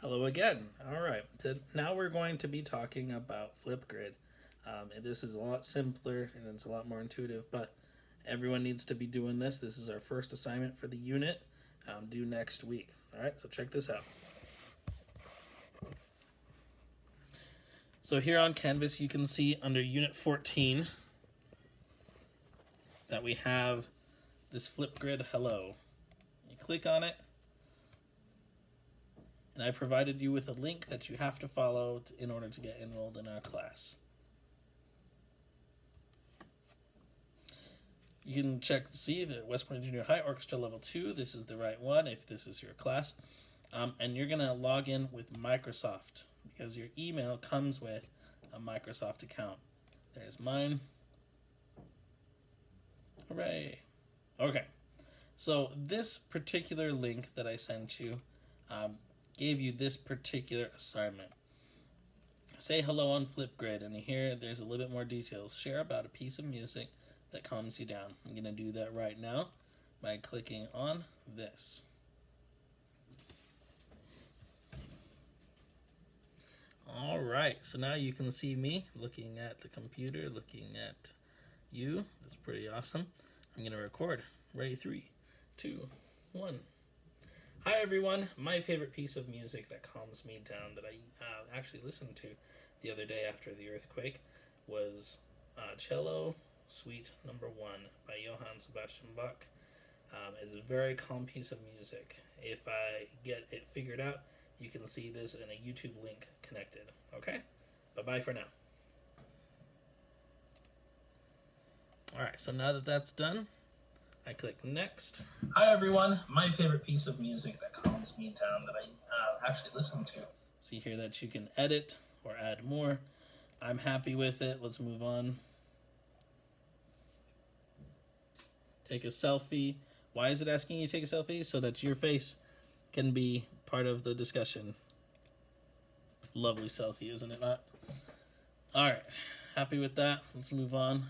Hello again. All right, so now we're going to be talking about flipgrid. And this is a lot simpler and it's a lot more intuitive, but everyone needs to be doing this. This is our first assignment for the unit, due next week. All right, so check this out. So here on Canvas, you can see under Unit 14 that we have this flipgrid hello. You click on it, and I provided you with a link that you have to follow in order to get enrolled in our class. You can check to see the West Point Junior High Orchestra Level 2. This is the right one if this is your class. And you're going to log in with Microsoft because your email comes with a Microsoft account. There's mine. Hooray. Okay. So this particular link that I sent you gave you this particular assignment. Say hello on flipgrid, and here there's a little bit more details. Share about a piece of music that calms you down. I'm going to do that right now by clicking on this. All right, so now you can see me looking at the computer, looking at you. That's pretty awesome. I'm going to record. Ready? 3, 2, 1. Hi everyone. My favorite piece of music that calms me down that I actually listened to the other day after the earthquake was Cello Suite Number 1 by Johann Sebastian Bach. It's a very calm piece of music. If I get it figured out, you can see this in a YouTube link connected. Okay? Bye-bye for now. Alright, so now that that's done, I click next. Hi everyone, my favorite piece of music that calms me down that I actually listen to. See here that you can edit or add more. I'm happy with it. Let's move on. Take a selfie. Why is it asking you to take a selfie? So that your face can be part of the discussion. Lovely selfie, isn't it not? Alright, happy with that. Let's move on.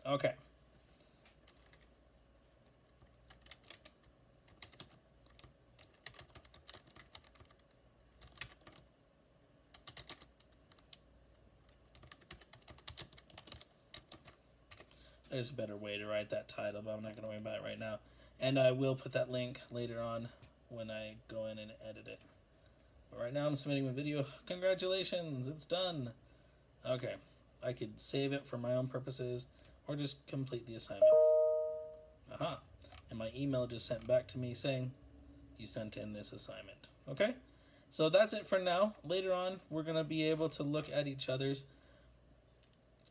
Okay. There's a better way to write that title, but I'm not going to worry about it right now. And I will put that link later on when I go in and edit it. But right now I'm submitting my video. Congratulations, it's done. Okay, I could save it for my own purposes or just complete the assignment. Aha, and my email just sent back to me saying you sent in this assignment. Okay, so that's it for now. Later on, we're going to be able to look at each other's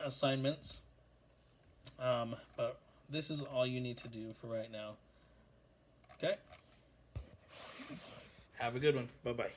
assignments. But this is all you need to do for right now. Okay? Have a good one. Bye-bye.